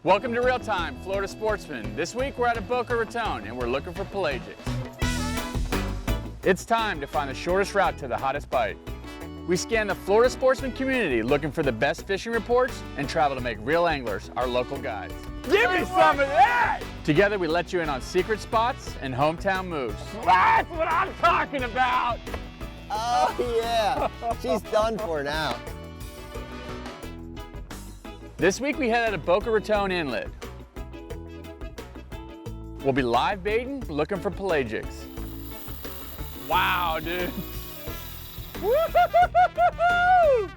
Welcome to Real Time, Florida Sportsman. This week we're at Boca Raton and we're looking for pelagics. It's time to find the shortest route to the hottest bite. We scan the Florida Sportsman community looking for the best fishing reports and travel to make real anglers our local guides. Give me some of that! Together we let you in on secret spots and hometown moves. That's what I'm talking about! Oh yeah, she's done for now. This week we head out of Boca Raton Inlet. We'll be live baiting, looking for pelagics. Wow, dude. Woo-hoo-hoo-hoo-hoo!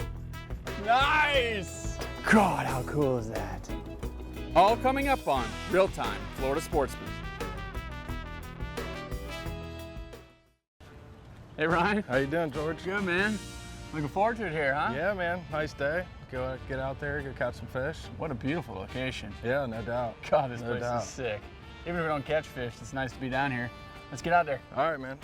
Nice! God, how cool is that? All coming up on Real Time, Florida Sportsman. Hey Ryan. How you doing, George? Good, man. Looking forward to it here, huh? Yeah, man. Nice day. Get out there, go catch some fish. What a beautiful location. Yeah, no doubt. God, this place is sick. Even if we don't catch fish, it's nice to be down here. Let's get out there. All right, man.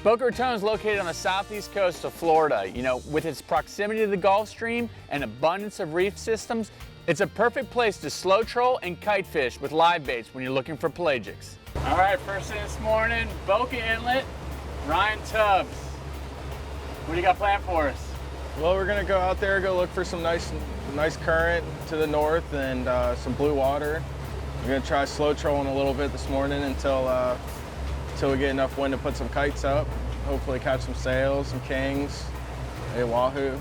Boca Raton is located on the southeast coast of Florida. You know, with its proximity to the Gulf Stream and abundance of reef systems, it's a perfect place to slow troll and kite fish with live baits when you're looking for pelagics. All right, first thing this morning, Boca Inlet, Ryan Tubbs. What do you got planned for us? Well, we're gonna go out there, go look for some nice current to the north and some blue water. We're gonna try slow trolling a little bit this morning until we get enough wind to put some kites up. Hopefully catch some sails, some kings, maybe wahoo,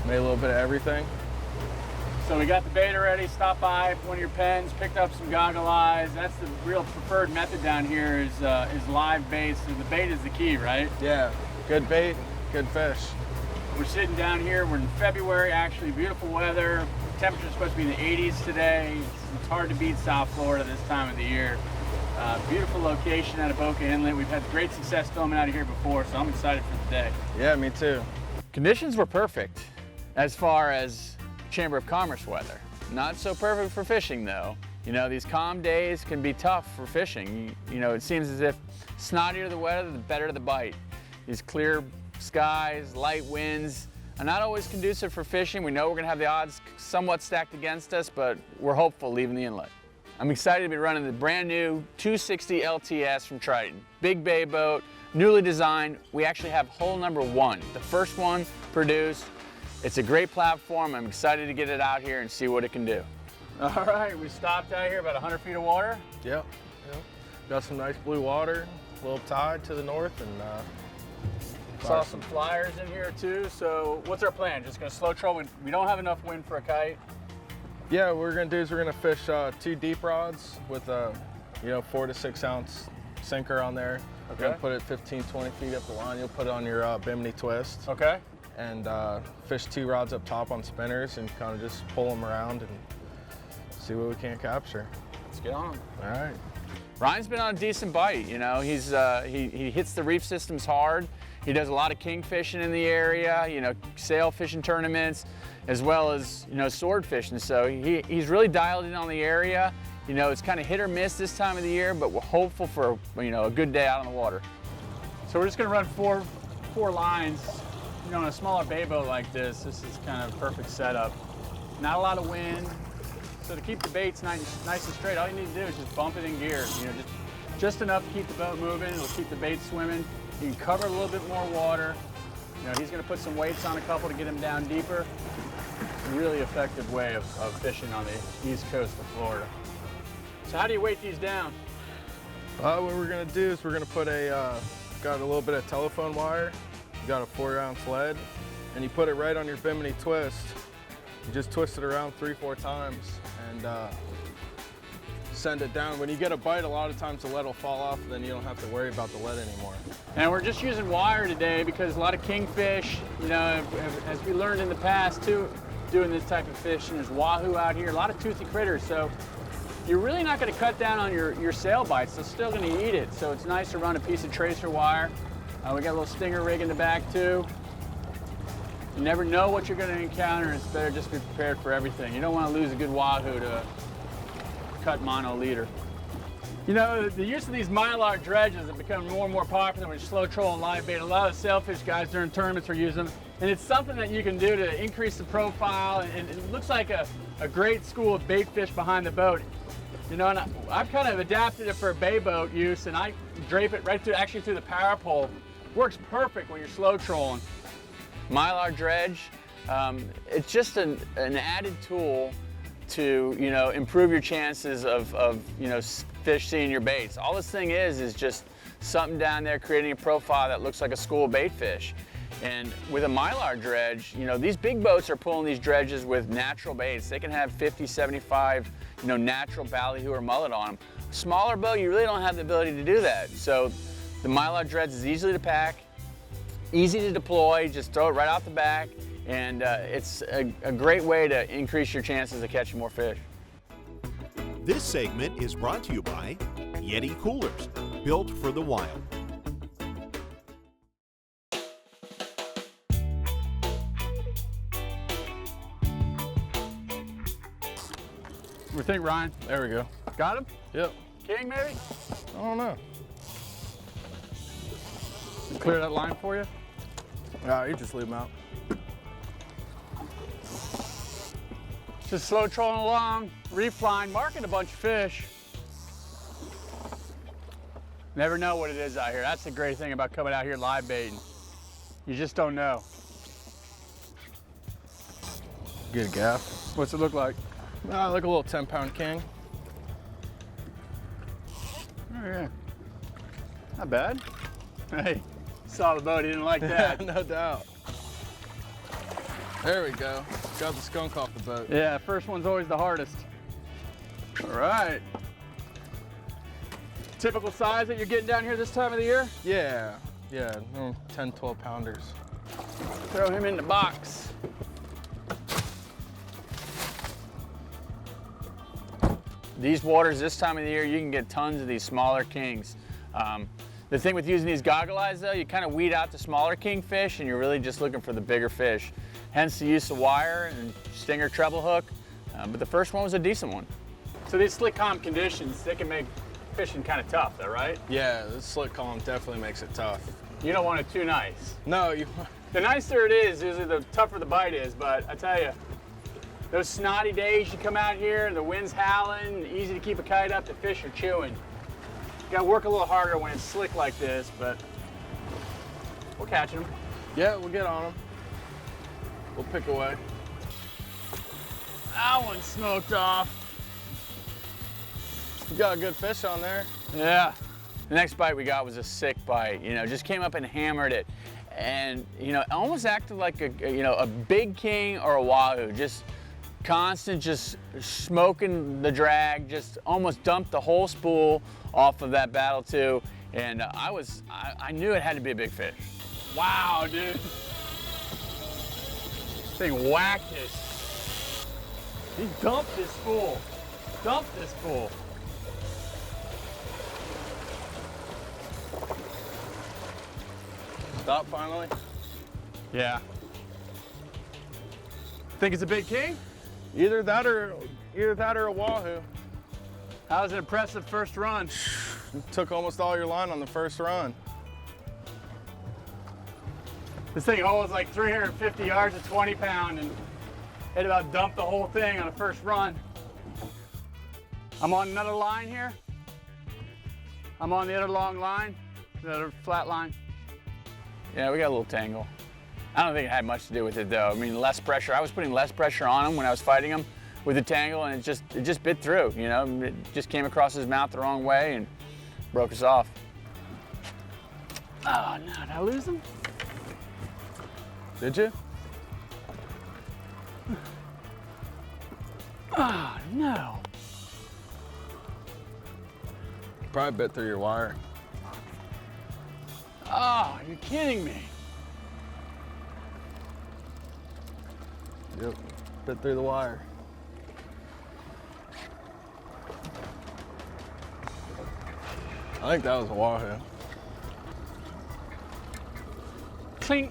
maybe a little bit of everything. So we got the bait already, stopped by one of your pens, picked up some goggle eyes. That's the real preferred method down here is live baits. So the bait is the key, right? Yeah, good bait, good fish. We're sitting down here, we're in February, actually beautiful weather. Temperature's supposed to be in the 80s today. It's hard to beat South Florida this time of the year. Beautiful location out of Boca Inlet. We've had great success filming out of here before, so I'm excited for the day. Yeah, me too. Conditions were perfect as far as Chamber of Commerce weather. Not so perfect for fishing though. You know, these calm days can be tough for fishing. You know, it seems as if snottier the weather, the better the bite. These clear skies, light winds, are not always conducive for fishing. We know we're gonna have the odds somewhat stacked against us, but we're hopeful leaving the inlet. I'm excited to be running the brand new 260 LTS from Triton. Big bay boat, newly designed. We actually have hull number 1, the first one produced. It's a great platform. I'm excited to get it out here and see what it can do. All right, we stopped out here about 100 feet of water. Yep. Got some nice blue water, a little tide to the north, and saw some flyers in here too. So what's our plan? Just gonna slow troll? We don't have enough wind for a kite. Yeah, what we're gonna do is we're gonna fish 2 deep rods with a 4 to 6 ounce sinker on there. Okay. We're gonna put it 15, 20 feet up the line. You'll put it on your Bimini twist. Okay. And fish 2 rods up top on spinners and kind of just pull them around and see what we can capture. Let's get on. All right. Ryan's been on a decent bite. You know, he hits the reef systems hard. He does a lot of king fishing in the area, sail fishing tournaments, as well as, sword fishing. So he's really dialed in on the area. It's kind of hit or miss this time of the year, but we're hopeful for, a good day out on the water. So we're just gonna run four lines. On a smaller bay boat like this is kind of a perfect setup. Not a lot of wind. So to keep the baits nice and straight, all you need to do is just bump it in gear. Just enough to keep the boat moving. It'll keep the bait swimming. You can cover a little bit more water. He's going to put some weights on a couple to get him down deeper. It's a really effective way of fishing on the east coast of Florida. So how do you weight these down? What we're going to do is we're going to put got a little bit of telephone wire. You got a 4-ounce lead, and you put it right on your Bimini twist. You just twist it around 3-4 times and send it down. When you get a bite, a lot of times the lead will fall off, and then you don't have to worry about the lead anymore. And we're just using wire today because a lot of kingfish, as we learned in the past too, doing this type of fishing, there's wahoo out here, a lot of toothy critters. So you're really not going to cut down on your sail bites. They're still going to eat it. So it's nice to run a piece of tracer wire. We got a little stinger rig in the back too. You never know what you're going to encounter. It's better just be prepared for everything. You don't want to lose a good wahoo to cut mono leader. The use of these mylar dredges have become more and more popular with slow troll and live bait. A lot of the sailfish guys during tournaments are using them. And it's something that you can do to increase the profile, and it looks like a great school of bait fish behind the boat. You know, and I've kind of adapted it for a bay boat use, and I drape it right through, actually through the power pole. Works perfect when you're slow trolling. Mylar dredge, it's just an added tool to, you know, improve your chances of you know, fish seeing your baits. All this thing is just something down there creating a profile that looks like a school of bait fish. And with a Mylar dredge, you know, these big boats are pulling these dredges with natural baits. They can have 50, 75, you know, natural ballyhoo or mullet on them. Smaller boat, you really don't have the ability to do that. So the Mylar dredge is easy to pack, easy to deploy, just throw it right out the back, and it's a great way to increase your chances of catching more fish. This segment is brought to you by Yeti Coolers, built for the wild. What do you think, Ryan? There we go. Got him? Yep. King, maybe? I don't know. Clear that line for you? You just leave them out. Just slow trolling along, reef line, marking a bunch of fish. Never know what it is out here. That's the great thing about coming out here live baiting. You just don't know. Good gaff. What's it look like? Like a little 10-pound king. Oh yeah. Not bad. Hey, saw the boat, he didn't like that. No doubt. There we go. Got the skunk off the boat. Yeah, first one's always the hardest. All right. Typical size that you're getting down here this time of the year? Yeah, 10, 12 pounders. Throw him in the box. These waters this time of the year, you can get tons of these smaller kings. The thing with using these goggle eyes though, you kind of weed out the smaller kingfish and you're really just looking for the bigger fish. Hence the use of wire and stinger treble hook. But the first one was a decent one. So these slick calm conditions, they can make fishing kind of tough though, right? Yeah, this slick column definitely makes it tough. You don't want it too nice. No, The nicer it is, usually the tougher the bite is, but I tell you, those snotty days you come out here and the wind's howling, easy to keep a kite up, the fish are chewing. You gotta work a little harder when it's slick like this, but we're catching them. Yeah, we'll get on them. We'll pick away. That one smoked off. You got a good fish on there. Yeah. The next bite we got was a sick bite. You know, just came up and hammered it. And, you know, almost acted like a big king or a wahoo. Just constant, just smoking the drag, just almost dumped the whole spool off of that battle too. And I knew it had to be a big fish. Wow, dude. This thing whacked it. He dumped this spool. Dumped this spool. Stop finally. Yeah. Think it's a big king? Either that or a wahoo. That was an impressive first run. You took almost all your line on the first run. This thing holds like 350 yards at 20 pound and it about dumped the whole thing on the first run. I'm on another line here. I'm on the other long line, the other flat line. Yeah, we got a little tangle. I don't think it had much to do with it though. I mean, less pressure. I was putting less pressure on him when I was fighting him with the tangle, and it just bit through, you know? It just came across his mouth the wrong way and broke us off. Oh no, did I lose him? Did you? Oh no. Probably bit through your wire. Oh, you're kidding me. Yep, bit through the wire. I think that was a wahoo. Clink.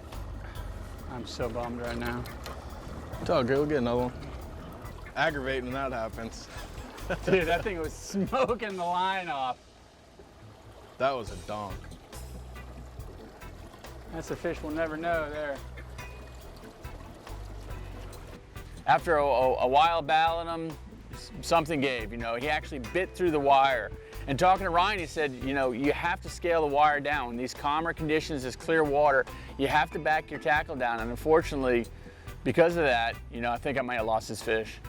I'm so bummed right now. It's all good, we'll get another one. Aggravating when that happens. Dude, that thing was smoking the line off. That was a donk. That's a fish we'll never know there. After a while battling him, something gave, you know. He actually bit through the wire. And talking to Ryan, he said, you know, you have to scale the wire down. In these calmer conditions, this clear water, you have to back your tackle down. And unfortunately, because of that, you know, I think I might have lost his fish.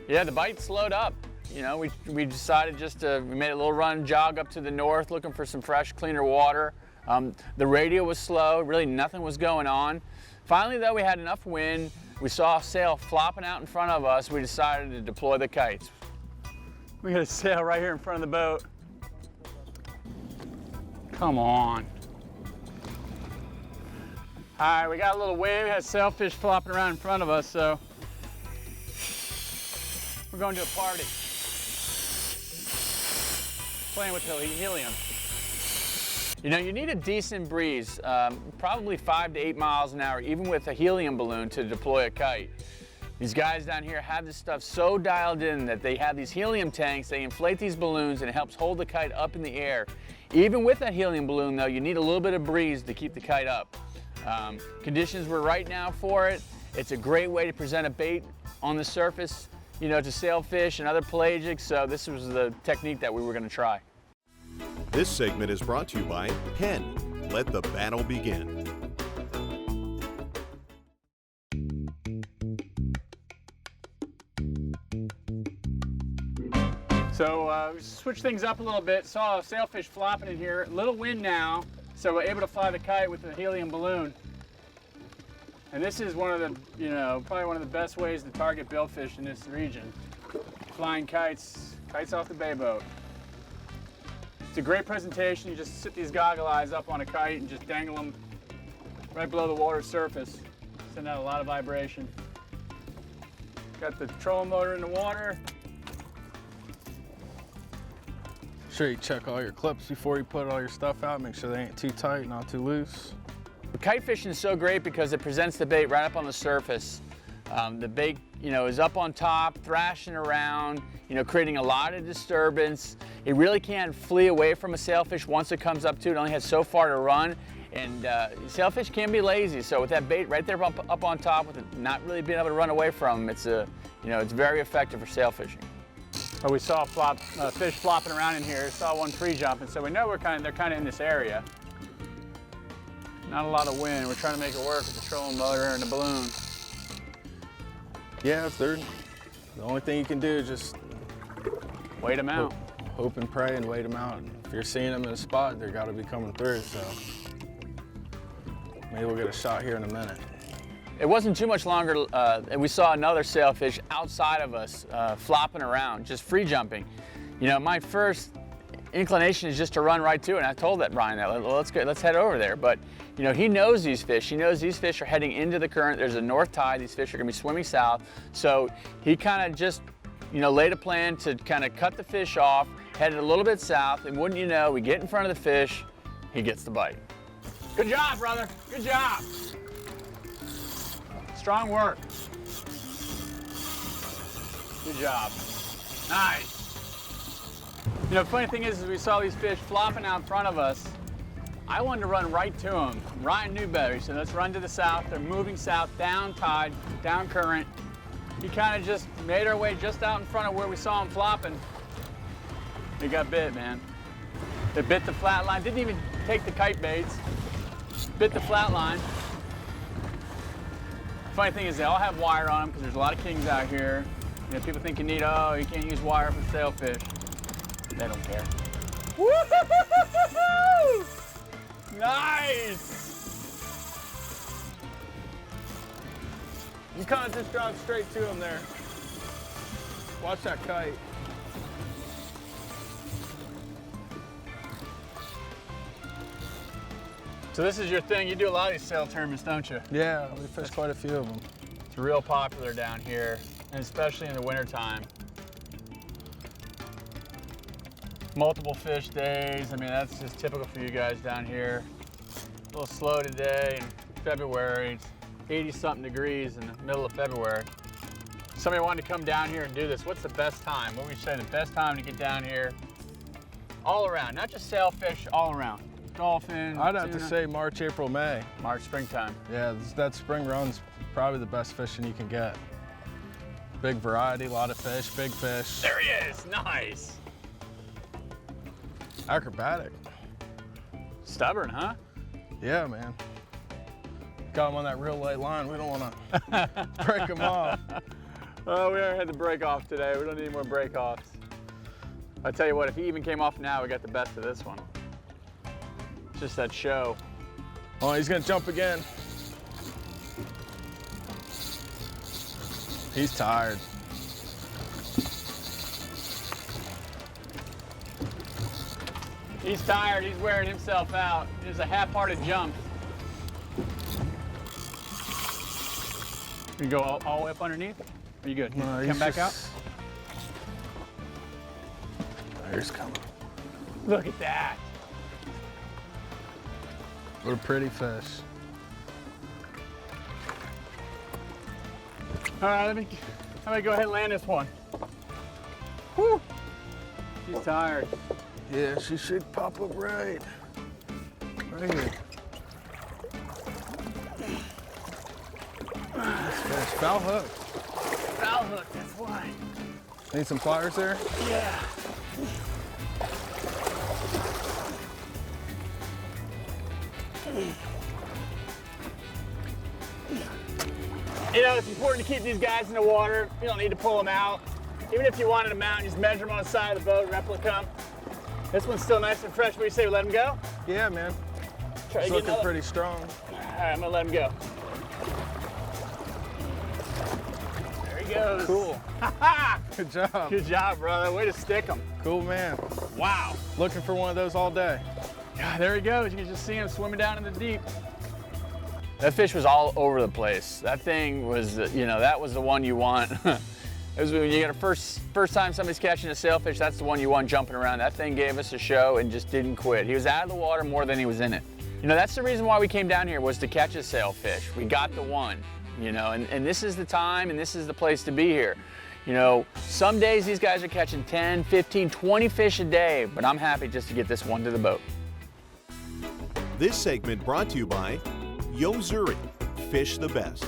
Yeah, the bite slowed up. You know, we decided we made a little run, jog up to the north, looking for some fresh, cleaner water. The radio was slow, really nothing was going on. Finally, though, we had enough wind. We saw a sail flopping out in front of us. We decided to deploy the kites. We got a sail right here in front of the boat. Come on. All right, we got a little wind. We had sailfish flopping around in front of us, so we're going to a party. Playing with helium. You know, you need a decent breeze, probably 5 to 8 miles an hour, even with a helium balloon to deploy a kite. These guys down here have this stuff so dialed in that they have these helium tanks, they inflate these balloons and it helps hold the kite up in the air. Even with that helium balloon though, you need a little bit of breeze to keep the kite up. Conditions were right now for it. It's a great way to present a bait on the surface, you know, to sailfish and other pelagics, so this was the technique that we were gonna try. This segment is brought to you by Penn. Let the battle begin. So we switched things up a little bit. Saw a sailfish flopping in here. Little wind now, so we're able to fly the kite with the helium balloon. And this is one of the, you know, probably one of the best ways to target billfish in this region. Flying kites off the bay boat. It's a great presentation. You just sit these goggle eyes up on a kite and just dangle them right below the water surface. Send out a lot of vibration. Got the trolling motor in the water. Sure you check all your clips before you put all your stuff out. Make sure they ain't too tight, not too loose. Kite fishing is so great because it presents the bait right up on the surface. The bait, you know, is up on top, thrashing around, you know, creating a lot of disturbance. It really can't flee away from a sailfish once it comes up to it. It only has so far to run, and sailfish can be lazy. So with that bait right there up on top, with it not really being able to run away from them, it's you know, it's very effective for sailfishing. Oh, we saw a fish flopping around in here. Saw one pre-jumping, so we know they're kind of in this area. Not a lot of wind. We're trying to make it work with the trolling motor and the balloon. Yeah, if they're, the only thing you can do is just wait them out. Hope and pray and wait them out. If you're seeing them in a spot, they're got to be coming through. So maybe we'll get a shot here in a minute. It wasn't too much longer, and we saw another sailfish outside of us, flopping around, just free jumping. You know, my first inclination is just to run right to it, and I told that Ryan that, well, let's head over there. But you know, he knows these fish. He knows these fish are heading into the current. There's a north tide. These fish are gonna be swimming south. So he kind of just, you know, laid a plan to kind of cut the fish off, headed a little bit south, and wouldn't you know, we get in front of the fish, he gets the bite. Good job, brother. Good job. Strong work. Good job. Nice. You know, the funny thing is we saw these fish flopping out in front of us. I wanted to run right to them. Ryan knew better. He said, let's run to the south. They're moving south, down tide, down current. He kind of just made our way just out in front of where we saw them flopping. They got bit, man. They bit the flat line. Didn't even take the kite baits. Bit the flat line. Funny thing is they all have wire on them because there's a lot of kings out here. You know, people think you need, oh, you can't use wire for sailfish. They don't care. Woo-hoo-hoo-hoo-hoo! Nice! You kind of just drive straight to him there. Watch that kite. So this is your thing. You do a lot of these sail tournaments, don't you? Yeah, we fished quite a few of them. It's real popular down here, and especially in the wintertime. Multiple fish days. I mean, that's just typical for you guys down here. A little slow today in February. It's 80-something degrees in the middle of February. Somebody wanted to come down here and do this. What's the best time? What would you say the best time to get down here? All around, not just sailfish, all around. Dolphin, I'd have tuna. to say March, April, May. March, springtime. Yeah, that spring run's probably the best fishing you can get. Big variety, a lot of fish, big fish. There he is, nice. Acrobatic. Stubborn, huh? Yeah, man. Got him on that real light line. We don't want to break him off. Oh, we already had the break off today. We don't need any more break offs. I tell you what, if he even came off now, we got the best of this one. It's just that show. Oh, he's gonna jump again. He's tired. He's tired, he's wearing himself out. It's a half-hearted jump. You go all the way up underneath? Are you good? No, Come back out? Here's coming. Look at that. What a pretty fish. All right, let me go ahead and land this one. Whew. She's tired. Yeah, she should pop up right here. Nice fish. Foul hook. Foul hook, that's why. Need some pliers there? Yeah. You know, it's important to keep these guys in the water. You don't need to pull them out. Even if you wanted them out, just measure them on the side of the boat, replica them. This one's still nice and fresh. What do you say, we let him go? Yeah, man. Try It's to get looking another. pretty strong. All right, I'm gonna let him go. There he goes. Cool. Ha-ha! Good job. Good job, brother. Way to stick him. Cool, man. Wow. Looking for one of those all day. Yeah, there he goes. You can just see him swimming down in the deep. That fish was all over the place. That thing was, you know, that was the one you want. It was when you get a first time somebody's catching a sailfish, that's the one you want jumping around. That thing gave us a show and just didn't quit. He was out of the water more than he was in it. You know, that's the reason why we came down here, was to catch a sailfish. We got the one, you know, and this is the time and this is the place to be here. You know, some days these guys are catching 10, 15, 20 fish a day, but I'm happy just to get this one to the boat. This segment brought to you by Yo Zuri, fish the best.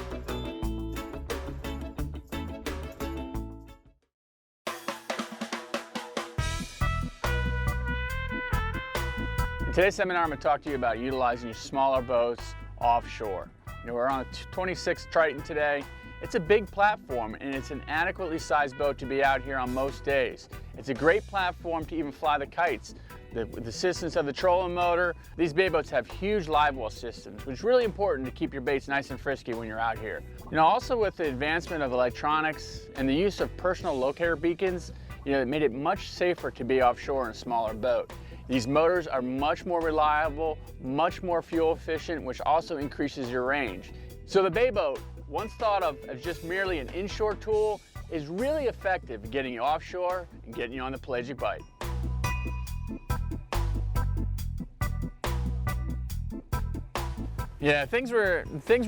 In today's seminar, I'm going to talk to you about utilizing your smaller boats offshore. You know, we're on a 26 Triton today. It's a big platform and it's an adequately sized boat to be out here on most days. It's a great platform to even fly the kites. With the assistance of the trolling motor, these bay boats have huge live well systems, which is really important to keep your baits nice and frisky when you're out here. You know, also with the advancement of electronics and the use of personal locator beacons, you know, it made it much safer to be offshore in a smaller boat. These motors are much more reliable, much more fuel efficient, which also increases your range. So the bay boat, once thought of as just merely an inshore tool, is really effective in getting you offshore and getting you on the pelagic bite. Yeah, things were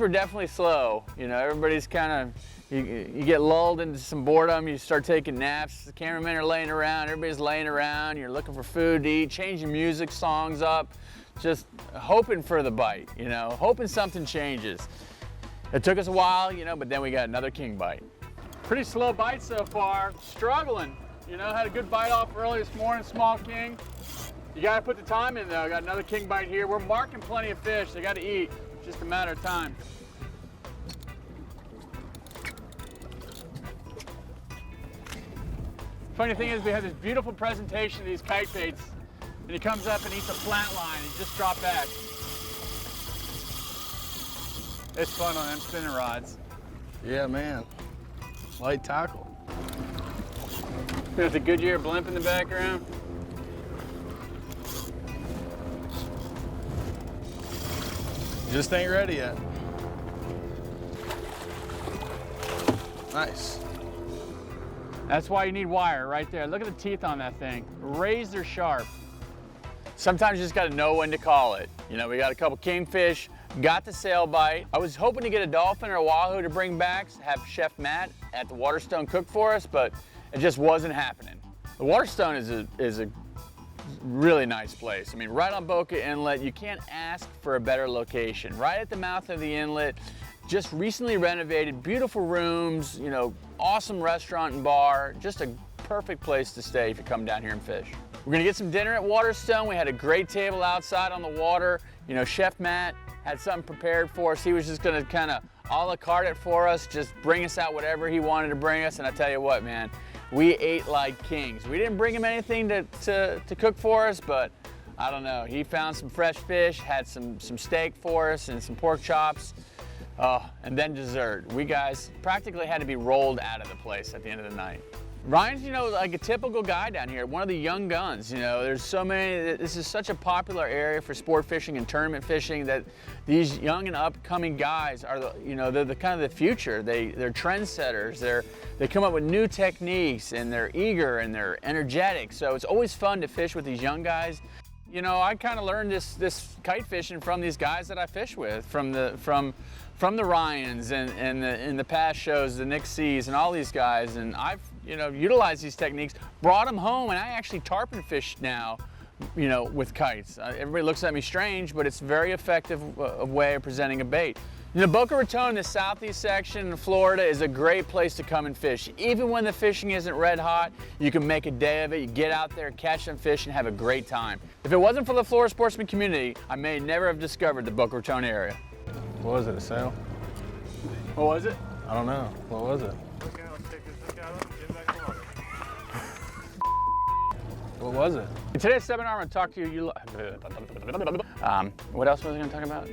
definitely slow. You know, everybody's kind of, you get lulled into some boredom, you start taking naps, the cameramen are laying around, everybody's laying around, you're looking for food to eat, changing music, songs up, just hoping for the bite, you know, hoping something changes. It took us a while, you know, but then we got another king bite. Pretty slow bite so far, struggling. You know, had a good bite off early this morning, small king. You gotta put the time in though. Got another king bite here. We're marking plenty of fish. They gotta eat. It's just a matter of time. Funny thing is, we have this beautiful presentation of these kite baits, and he comes up and eats a flat line and just drop back. It's fun on them spinning rods. Yeah, man. Light tackle. There's a Goodyear blimp in the background. Just ain't ready yet. Nice. That's why you need wire right there. Look at the teeth on that thing. Razor sharp. Sometimes you just gotta know when to call it. You know, we got a couple kingfish, got the sail bite. I was hoping to get a dolphin or a wahoo to bring back, have Chef Matt at the Waterstone cook for us, but it just wasn't happening. The Waterstone is a really nice place. I mean, right on Boca Inlet, you can't ask for a better location. Right at the mouth of the inlet, just recently renovated, beautiful rooms, you know, awesome restaurant and bar, just a perfect place to stay if you come down here and fish. We're gonna get some dinner at Waterstone. We had a great table outside on the water. You know, Chef Matt had something prepared for us. He was just gonna kind of a la carte it for us, just bring us out whatever he wanted to bring us. And I tell you what, man, we ate like kings. We didn't bring him anything to cook for us, but I don't know. He found some fresh fish, had some steak for us and some pork chops. And then dessert. We guys practically had to be rolled out of the place at the end of the night. Ryan's, you know, like a typical guy down here, one of the young guns. You know, there's so many, this is such a popular area for sport fishing and tournament fishing that these young and upcoming guys are, you know, they're the kind of the future. They're trendsetters. They come up with new techniques and they're eager and they're energetic. So it's always fun to fish with these young guys. You know, I kind of learned this kite fishing from these guys that I fish with, from the Ryans and in the past shows, the Nick C's and all these guys, and I've, you know, utilized these techniques, brought them home, and I actually tarpon fish now, you know, with kites. Everybody looks at me strange, but it's a very effective way of presenting a bait. You know, Boca Raton, the southeast section of Florida, is a great place to come and fish. Even when the fishing isn't red hot, you can make a day of it. You get out there, catch some fish, and have a great time. If it wasn't for the Florida sportsman community, I may never have discovered the Boca Raton area. What was it, a sail? What was it? I don't know. What was it? What was it? In today's seminar, I'm going to talk to you. What else was I going to talk about?